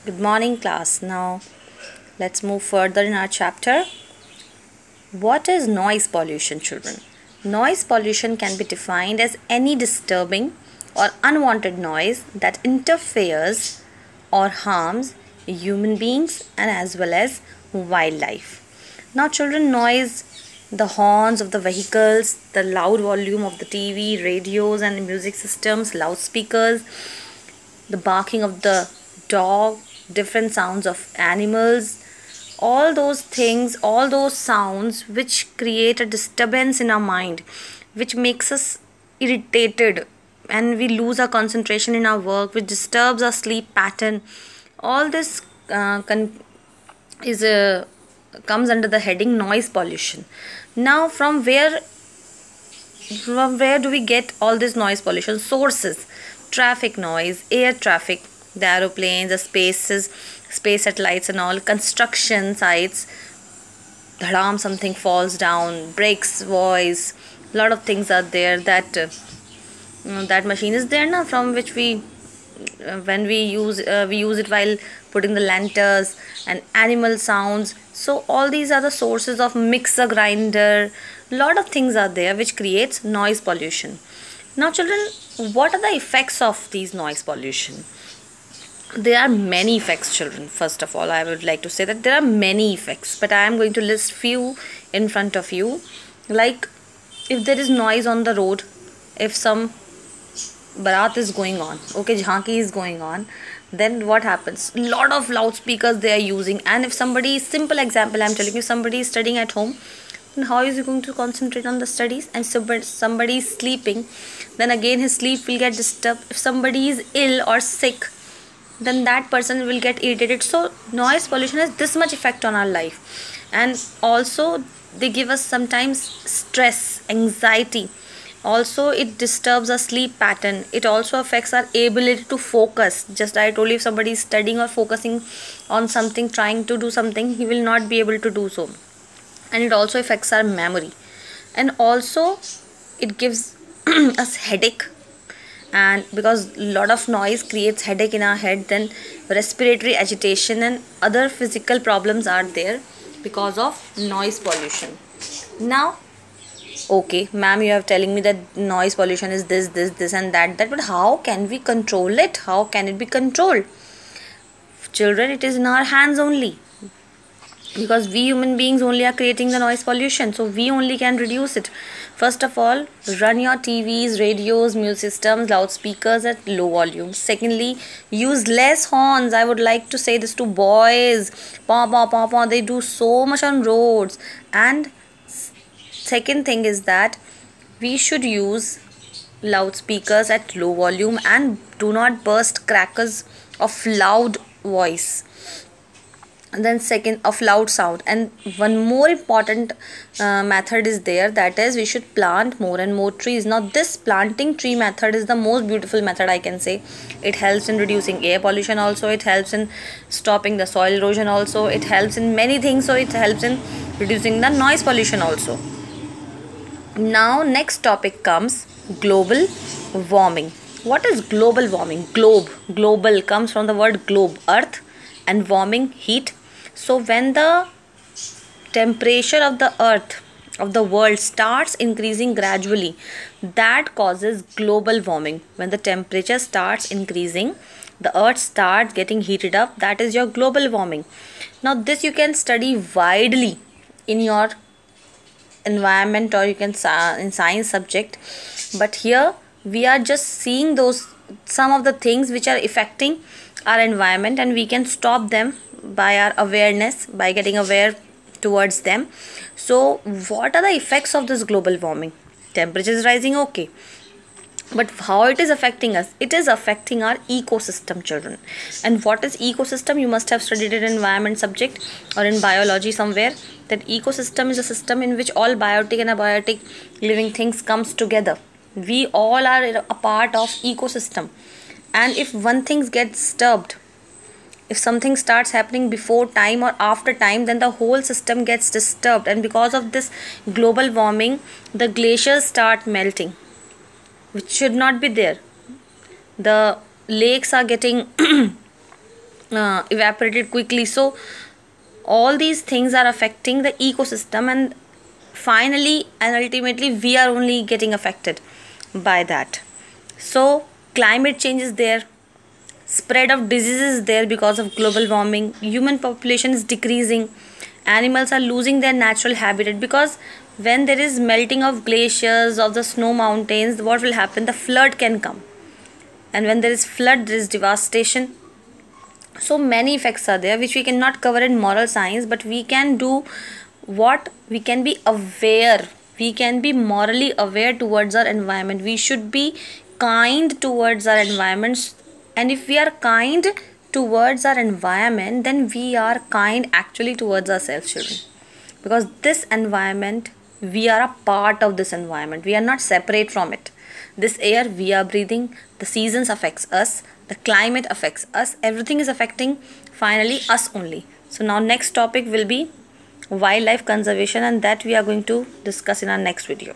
Good morning, class. Now, let's move further in our chapter. What is noise pollution, children? Noise pollution can be defined as any disturbing or unwanted noise that interferes or harms human beings and as well as wildlife. Now, children, noise, the horns of the vehicles, the loud volume of the TV, radios and music systems, loudspeakers, the barking of the dog, different sounds of animals, all those things, all those sounds which create a disturbance in our mind, which makes us irritated and we lose our concentration in our work, which disturbs our sleep pattern. All this comes under the heading noise pollution. Now, from where do we get all this noise pollution? Sources: traffic noise, air traffic, the aeroplanes, the space satellites and all, construction sites, dhadam, something falls down, brakes, voice, lot of things are there that machine is there now, from which when we use it while putting the lanterns, and animal sounds. So all these are the sources of mixer, grinder, lot of things are there which creates noise pollution. Now children, what are the effects of these noise pollution? There are many effects, children. First of all, I would like to say that there are many effects, but I am going to list few in front of you. Like, if there is noise on the road, if some barat is going on, okay, jhanki is going on, then what happens? Lot of loudspeakers they are using, and if somebody, simple example I am telling you, somebody is studying at home, and how is he going to concentrate on the studies? And somebody is sleeping, then again his sleep will get disturbed. If somebody is ill or sick, then that person will get irritated. So noise pollution has this much effect on our life, and also they give us sometimes stress, anxiety. Also it disturbs our sleep pattern. It also affects our ability to focus. Just I told you, if somebody is studying or focusing on something, trying to do something, he will not be able to do so. And it also affects our memory, and also it gives us headache. And because lot of noise creates headache in our head, then respiratory agitation and other physical problems are there because of noise pollution. Now, okay ma'am, you are telling me that noise pollution is this and that, but how can we control it? How can it be controlled? Children, it is in our hands only, because we human beings only are creating the noise pollution, so we only can reduce it. First of all, run your TVs, radios, music systems, loudspeakers at low volume. Secondly, use less horns. I would like to say this to boys. Paw, paw, paw, paw. They do so much on roads. And second thing is that we should use loudspeakers at low volume and do not burst crackers of loud voice. And then second, of loud sound. And one more important method is there, that is we should plant more and more trees. Now this planting tree method is the most beautiful method, I can say. It helps in reducing air pollution also, it helps in stopping the soil erosion also, it helps in many things. So it helps in reducing the noise pollution also. Now next topic comes global warming. What is global warming? Global comes from the word globe, earth, and warming, heat. So when the temperature of the earth, of the world, starts increasing gradually, that causes global warming. When the temperature starts increasing, the earth starts getting heated up, that is your global warming. Now this you can study widely in your environment, or you can in science subject, but here we are just seeing some of the things which are affecting our environment, and we can stop them by our awareness, by getting aware towards them. So what are the effects of this global warming? Temperature is rising, okay, but how it is affecting us? It is affecting our ecosystem, children. And what is ecosystem? You must have studied it in environment subject or in biology somewhere, that ecosystem is a system in which all biotic and abiotic living things comes together. We all are a part of ecosystem, and if one thing gets disturbed, if something starts happening before time or after time, then the whole system gets disturbed. And because of this global warming, the glaciers start melting, which should not be there. The lakes are getting evaporated quickly. So all these things are affecting the ecosystem, and finally and ultimately we are only getting affected by that. So climate change is there, spread of diseases is there because of global warming, human population is decreasing, animals are losing their natural habitat, because when there is melting of glaciers, of the snow mountains, what will happen? The flood can come, and when there is flood there is devastation. So many effects are there which we cannot cover in moral science, but we can do what we can be aware. We can be morally aware towards our environment. We should be kind towards our environments, and if we are kind towards our environment, then we are kind actually towards ourselves, children, because this environment, we are a part of this environment, we are not separate from it. This air we are breathing, the seasons affects us, the climate affects us, everything is affecting finally us only. So now next topic will be wildlife conservation, and that we are going to discuss in our next video.